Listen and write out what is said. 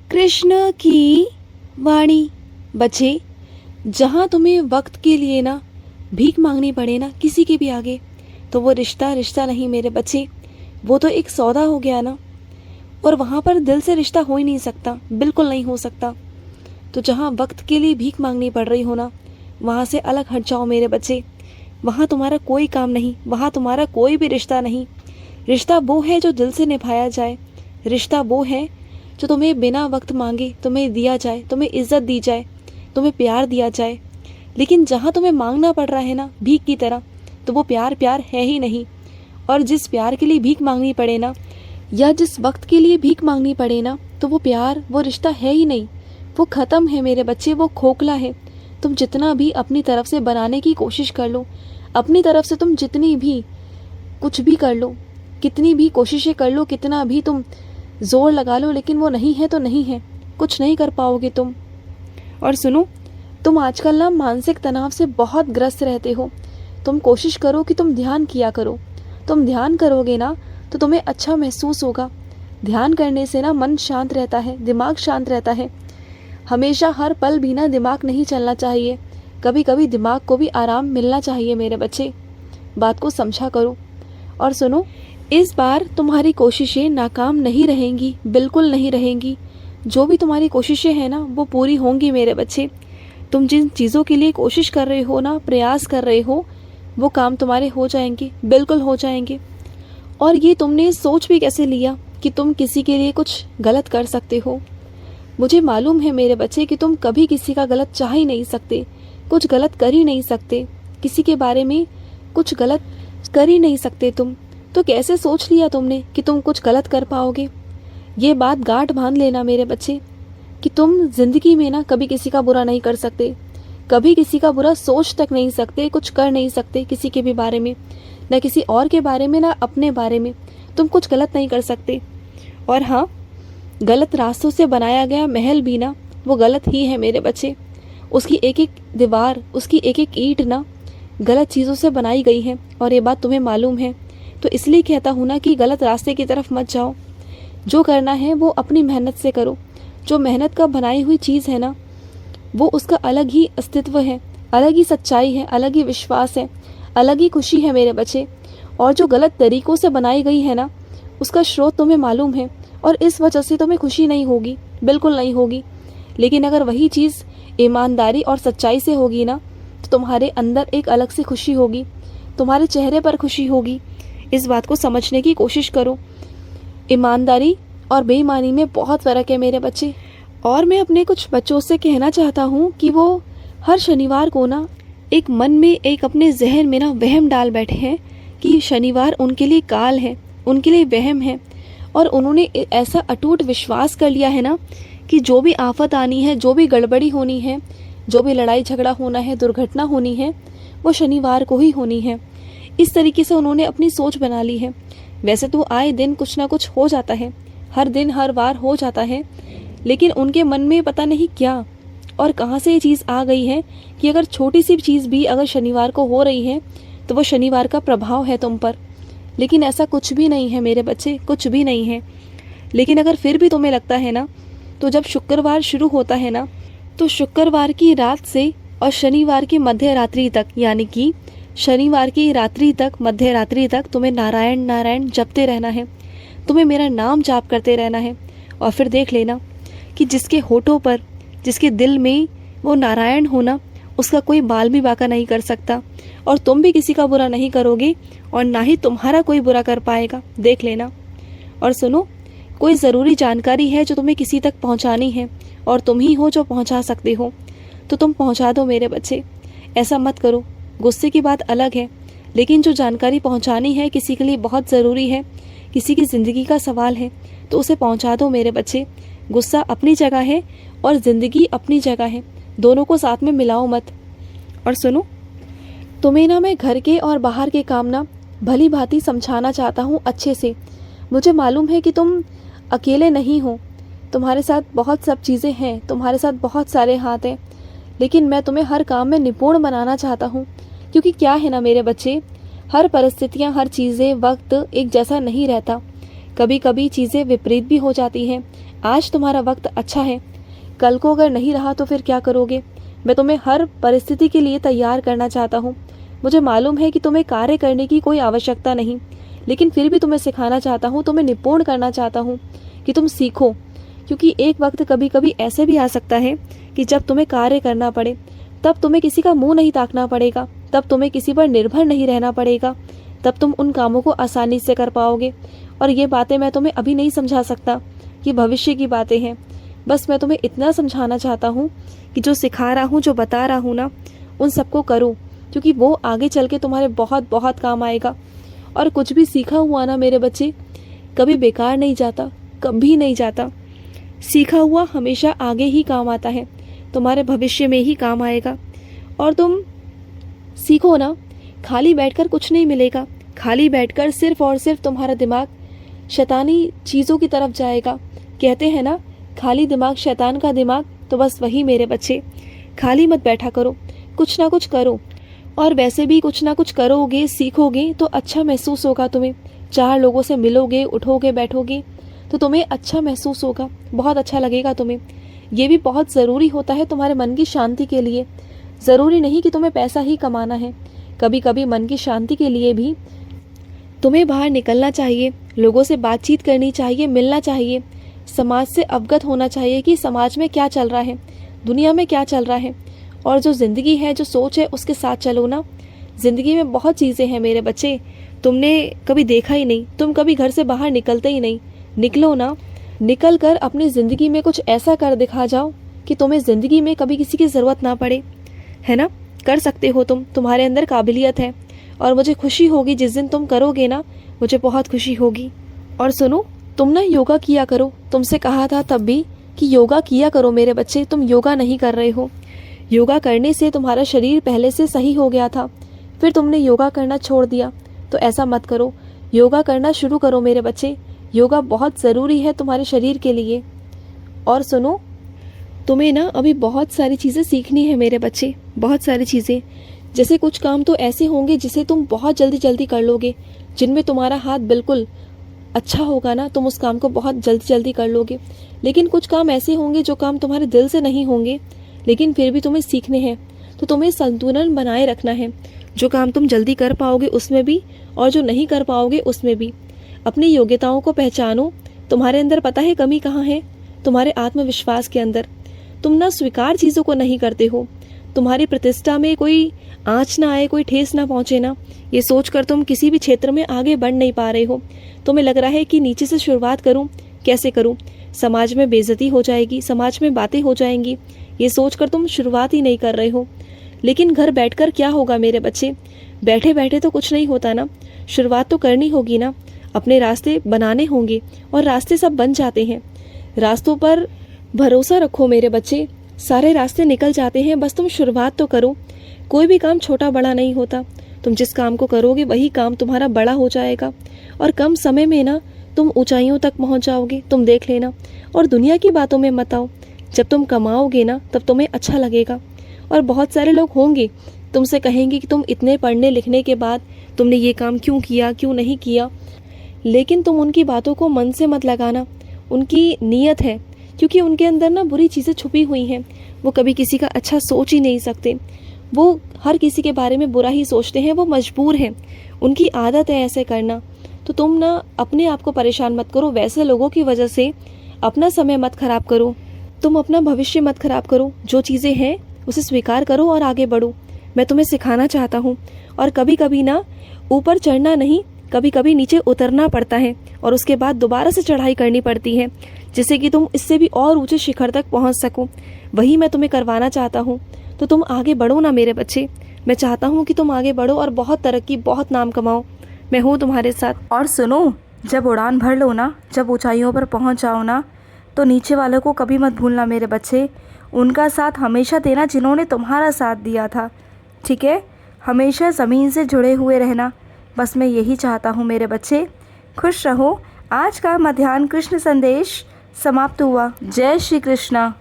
कृष्ण की वाणी। बच्चे, जहाँ तुम्हें वक्त के लिए ना भीख मांगनी पड़े ना किसी के भी आगे, तो वो रिश्ता रिश्ता नहीं मेरे बच्चे, वो तो एक सौदा हो गया ना। और वहाँ पर दिल से रिश्ता हो ही नहीं सकता, बिल्कुल नहीं हो सकता। तो जहाँ वक्त के लिए भीख मांगनी पड़ रही हो ना, वहाँ से अलग हट जाओ मेरे बच्चे। वहाँ तुम्हारा कोई काम नहीं, वहाँ तुम्हारा कोई भी रिश्ता नहीं। रिश्ता वो है जो दिल से निभाया जाए। रिश्ता वो है जो तुम्हें बिना वक्त मांगे तुम्हें दिया जाए, तुम्हें इज्जत दी जाए, तुम्हें प्यार दिया जाए। लेकिन जहाँ तुम्हें मांगना पड़ रहा है ना भीख की तरह, तो वो प्यार प्यार है ही नहीं। और जिस प्यार के लिए भीख मांगनी पड़े ना, या जिस वक्त के लिए भीख मांगनी पड़े ना, तो वो प्यार, वो रिश्ता है ही नहीं। वो ख़त्म है मेरे बच्चे, वो खोखला है। तुम जितना भी अपनी तरफ से बनाने की कोशिश कर लो, अपनी तरफ से तुम जितनी भी कुछ भी कर लो, कितनी भी कोशिशें कर लो, कितना भी तुम जोर लगा लो, लेकिन वो नहीं है तो नहीं है, कुछ नहीं कर पाओगे तुम। और सुनो, तुम आजकल ना मानसिक तनाव से बहुत ग्रस्त रहते हो। तुम कोशिश करो कि तुम ध्यान किया करो। तुम ध्यान करोगे ना तो तुम्हें अच्छा महसूस होगा। ध्यान करने से ना मन शांत रहता है, दिमाग शांत रहता है। हमेशा हर पल भी ना दिमाग नहीं चलना चाहिए, कभी कभी दिमाग को भी आराम मिलना चाहिए मेरे बच्चे। बात को समझा करो। और सुनो, इस बार तुम्हारी कोशिशें नाकाम नहीं रहेंगी, बिल्कुल नहीं रहेंगी। जो भी तुम्हारी कोशिशें हैं ना वो पूरी होंगी मेरे बच्चे। तुम जिन चीज़ों के लिए कोशिश कर रहे हो ना, प्रयास कर रहे हो, वो काम तुम्हारे हो जाएंगे, बिल्कुल हो जाएंगे। और ये तुमने सोच भी कैसे लिया कि तुम किसी के लिए कुछ गलत कर सकते हो? मुझे मालूम है मेरे बच्चे कि तुम कभी किसी का गलत चाह ही नहीं सकते, कुछ गलत कर ही नहीं सकते, किसी के बारे में कुछ गलत कर ही नहीं सकते तुम। तो कैसे सोच लिया तुमने कि तुम कुछ गलत कर पाओगे? ये बात गांठ बांध लेना मेरे बच्चे कि तुम जिंदगी में ना कभी किसी का बुरा नहीं कर सकते, कभी किसी का बुरा सोच तक नहीं सकते, कुछ कर नहीं सकते किसी के भी बारे में, ना किसी और के बारे में, ना अपने बारे में। तुम कुछ गलत नहीं कर सकते। और हाँ, गलत रास्तों से बनाया गया महल भी ना वो गलत ही है मेरे बच्चे। उसकी एक एक दीवार, उसकी एक एक ईंट ना गलत चीज़ों से बनाई गई है, और ये बात तुम्हें मालूम है। तो इसलिए कहता हूँ ना कि गलत रास्ते की तरफ मत जाओ। जो करना है वो अपनी मेहनत से करो। जो मेहनत का बनाई हुई चीज़ है ना, वो उसका अलग ही अस्तित्व है, अलग ही सच्चाई है, अलग ही विश्वास है, अलग ही खुशी है मेरे बच्चे। और जो गलत तरीक़ों से बनाई गई है ना, उसका स्रोत तुम्हें मालूम है, और इस वजह से तुम्हें खुशी नहीं होगी, बिल्कुल नहीं होगी। लेकिन अगर वही चीज़ ईमानदारी और सच्चाई से होगी ना, तो तुम्हारे अंदर एक अलग सी खुशी होगी, तुम्हारे चेहरे पर खुशी होगी। इस बात को समझने की कोशिश करो। ईमानदारी और बेईमानी में बहुत फ़र्क है मेरे बच्चे। और मैं अपने कुछ बच्चों से कहना चाहता हूँ कि वो हर शनिवार को ना एक मन में, एक अपने जहन में ना वहम डाल बैठे हैं कि शनिवार उनके लिए काल है, उनके लिए वहम है। और उन्होंने ऐसा अटूट विश्वास कर लिया है ना कि जो भी आफत आनी है, जो भी गड़बड़ी होनी है, जो भी लड़ाई झगड़ा होना है, दुर्घटना होनी है, वो शनिवार को ही होनी है। इस तरीके से उन्होंने अपनी सोच बना ली है। वैसे तो आए दिन कुछ ना कुछ हो जाता है, हर दिन हर वार हो जाता है, लेकिन उनके मन में पता नहीं क्या और कहाँ से ये चीज़ आ गई है कि अगर छोटी सी चीज़ भी अगर शनिवार को हो रही है तो वो शनिवार का प्रभाव है तुम पर। लेकिन ऐसा कुछ भी नहीं है मेरे बच्चे, कुछ भी नहीं है। लेकिन अगर फिर भी तुम्हें लगता है ना, तो जब शुक्रवार शुरू होता है ना, तो शुक्रवार की रात से और शनिवार की मध्य रात्रि तक, यानी कि शनिवार की रात्रि तक, मध्य रात्रि तक तुम्हें नारायण नारायण जपते रहना है, तुम्हें मेरा नाम जाप करते रहना है। और फिर देख लेना कि जिसके होठों पर, जिसके दिल में वो नारायण होना, उसका कोई बाल भी बांका नहीं कर सकता, और तुम भी किसी का बुरा नहीं करोगे, और ना ही तुम्हारा कोई बुरा कर पाएगा, देख लेना। और सुनो, कोई ज़रूरी जानकारी है जो तुम्हें किसी तक पहुंचानी है, और तुम ही हो जो पहुंचा सकते हो, तो तुम पहुंचा दो मेरे बच्चे। ऐसा मत करो। गुस्से की बात अलग है, लेकिन जो जानकारी पहुंचानी है, किसी के लिए बहुत ज़रूरी है, किसी की ज़िंदगी का सवाल है, तो उसे पहुंचा दो मेरे बच्चे। गुस्सा अपनी जगह है और ज़िंदगी अपनी जगह है, दोनों को साथ में मिलाओ मत। और सुनो, तुम्हें ना मैं घर के और बाहर के काम ना भली भांति समझाना चाहता हूँ अच्छे से। मुझे मालूम है कि तुम अकेले नहीं हो, तुम्हारे साथ बहुत सब चीज़ें हैं, तुम्हारे साथ बहुत सारे हाथ हैं, लेकिन मैं तुम्हें हर काम में निपुण बनाना चाहता हूँ। क्योंकि क्या है ना मेरे बच्चे, हर परिस्थितियाँ, हर चीज़ें, वक्त एक जैसा नहीं रहता। कभी कभी चीज़ें विपरीत भी हो जाती हैं, आज तुम्हारा वक्त अच्छा है, कल को अगर नहीं रहा तो फिर क्या करोगे? मैं तुम्हें हर परिस्थिति के लिए तैयार करना चाहता हूँ। मुझे मालूम है कि तुम्हें कार्य करने की कोई आवश्यकता नहीं, लेकिन फिर भी तुम्हें सिखाना चाहता हूँ, तुम्हें निपुण करना चाहता हूँ कि तुम सीखो। क्योंकि एक वक्त कभी कभी ऐसे भी आ सकता है कि जब तुम्हें कार्य करना पड़े, तब तुम्हें किसी का मुंह नहीं ताकना पड़ेगा, तब तुम्हें किसी पर निर्भर नहीं रहना पड़ेगा, तब तुम उन कामों को आसानी से कर पाओगे। और ये बातें मैं तुम्हें अभी नहीं समझा सकता, ये भविष्य की बातें हैं। बस मैं तुम्हें इतना समझाना चाहता हूँ कि जो सिखा रहा हूँ, जो बता रहा हूँ ना, उन सबको करो, क्योंकि वो आगे चल के तुम्हारे बहुत बहुत काम आएगा। और कुछ भी सीखा हुआ ना मेरे बच्चे, कभी बेकार नहीं जाता, कभी नहीं जाता। सीखा हुआ हमेशा आगे ही काम आता है, तुम्हारे भविष्य में ही काम आएगा। और तुम सीखो ना, खाली बैठकर कुछ नहीं मिलेगा। खाली बैठकर सिर्फ और सिर्फ तुम्हारा दिमाग शैतानी चीज़ों की तरफ जाएगा। कहते हैं ना, खाली दिमाग शैतान का दिमाग। तो बस वही मेरे बच्चे, खाली मत बैठा करो, कुछ ना कुछ करो। और वैसे भी कुछ ना कुछ करोगे, सीखोगे तो अच्छा महसूस होगा तुम्हें। 4 लोगों से मिलोगे, उठोगे, बैठोगे तो तुम्हें अच्छा महसूस होगा, बहुत अच्छा लगेगा तुम्हें। ये भी बहुत ज़रूरी होता है तुम्हारे मन की शांति के लिए। ज़रूरी नहीं कि तुम्हें पैसा ही कमाना है, कभी कभी मन की शांति के लिए भी तुम्हें बाहर निकलना चाहिए, लोगों से बातचीत करनी चाहिए, मिलना चाहिए, समाज से अवगत होना चाहिए कि समाज में क्या चल रहा है, दुनिया में क्या चल रहा है। और जो ज़िंदगी है, जो सोच है, उसके साथ चलो ना। ज़िंदगी में बहुत चीज़ें हैं मेरे बच्चे, तुमने कभी देखा ही नहीं, तुम कभी घर से बाहर निकलते ही नहीं। निकलो ना, निकल कर अपनी ज़िंदगी में कुछ ऐसा कर दिखा जाओ कि तुम्हें ज़िंदगी में कभी किसी की ज़रूरत ना पड़े, है ना। कर सकते हो तुम, तुम्हारे अंदर काबिलियत है। और मुझे खुशी होगी जिस दिन तुम करोगे ना, मुझे बहुत खुशी होगी। और सुनो, तुम ना योगा किया करो। तुमसे कहा था तब भी कि योगा किया करो मेरे बच्चे, तुम योगा नहीं कर रहे हो। योगा करने से तुम्हारा शरीर पहले से सही हो गया था, फिर तुमने योगा करना छोड़ दिया। तो ऐसा मत करो, योगा करना शुरू करो मेरे बच्चे। योगा बहुत ज़रूरी है तुम्हारे शरीर के लिए। और सुनो, तुम्हें ना अभी बहुत सारी चीज़ें सीखनी है मेरे बच्चे, बहुत सारी चीज़ें। जैसे कुछ काम तो ऐसे होंगे जिसे तुम बहुत जल्दी जल्दी कर लोगे, जिनमें तुम्हारा हाथ बिल्कुल अच्छा होगा ना, तुम उस काम को बहुत जल्दी जल्दी कर लोगे। लेकिन कुछ काम ऐसे होंगे जो काम तुम्हारे दिल से नहीं होंगे, लेकिन फिर भी तुम्हें सीखने हैं। तो तुम्हें संतुलन बनाए रखना है, जो काम तुम जल्दी कर पाओगे उसमें भी, और जो नहीं कर पाओगे उसमें भी। अपनी योग्यताओं को पहचानो। तुम्हारे अंदर पता है कमी कहाँ है? तुम्हारे आत्मविश्वास के अंदर। तुम ना स्वीकार चीज़ों को नहीं करते हो। तुम्हारी प्रतिष्ठा में कोई आँच ना आए, कोई ठेस ना पहुँचे ना, ये सोचकर तुम किसी भी क्षेत्र में आगे बढ़ नहीं पा रहे हो। तुम्हें लग रहा है कि नीचे से शुरुआत करूं, कैसे करूं, समाज में बेइज्जती हो जाएगी, समाज में बातें हो जाएंगी, ये सोचकर तुम शुरुआत ही नहीं कर रहे हो। लेकिन घर बैठकर क्या होगा मेरे बच्चे? बैठे बैठे तो कुछ नहीं होता ना, शुरुआत तो करनी होगी ना। अपने रास्ते बनाने होंगे, और रास्ते सब बन जाते हैं। रास्तों पर भरोसा रखो मेरे बच्चे, सारे रास्ते निकल जाते हैं, बस तुम शुरुआत तो करो। कोई भी काम छोटा बड़ा नहीं होता, तुम जिस काम को करोगे वही काम तुम्हारा बड़ा हो जाएगा, और कम समय में ना तुम ऊंचाइयों तक पहुंच जाओगे। तुम देख लेना। और दुनिया की बातों में मत आओ। जब तुम कमाओगे ना, तब तुम्हें अच्छा लगेगा। और बहुत सारे लोग होंगे तुमसे कहेंगे कि तुम इतने पढ़ने लिखने के बाद तुमने ये काम क्यों किया, क्यों नहीं किया। लेकिन तुम उनकी बातों को मन से मत लगाना, उनकी नीयत है, क्योंकि उनके अंदर ना बुरी चीज़ें छुपी हुई हैं। वो कभी किसी का अच्छा सोच ही नहीं सकते, वो हर किसी के बारे में बुरा ही सोचते हैं, वो मजबूर हैं, उनकी आदत है ऐसे करना। तो तुम ना अपने आप को परेशान मत करो, वैसे लोगों की वजह से अपना समय मत खराब करो, तुम अपना भविष्य मत खराब करो। जो चीज़ें हैं उसे स्वीकार करो और आगे बढ़ो। मैं तुम्हें सिखाना चाहता हूँ। और कभी कभी ना ऊपर चढ़ना नहीं, कभी कभी नीचे उतरना पड़ता है, और उसके बाद दोबारा से चढ़ाई करनी पड़ती है, जिससे कि तुम इससे भी और ऊंचे शिखर तक पहुँच सको। वही मैं तुम्हें करवाना चाहता हूँ। तो तुम आगे बढ़ो ना मेरे बच्चे, मैं चाहता हूँ कि तुम आगे बढ़ो और बहुत तरक्की, बहुत नाम कमाओ। मैं हूँ तुम्हारे साथ। और सुनो, जब उड़ान भर लो ना, जब ऊंचाइयों पर पहुँच जाओ ना, तो नीचे वालों को कभी मत भूलना मेरे बच्चे। उनका साथ हमेशा देना जिन्होंने तुम्हारा साथ दिया था, ठीक है? हमेशा ज़मीन से जुड़े हुए रहना, बस मैं यही चाहता हूँ मेरे बच्चे। खुश रहो। आज का मध्याह्न कृष्ण संदेश समाप्त हुआ। जय श्री कृष्णा।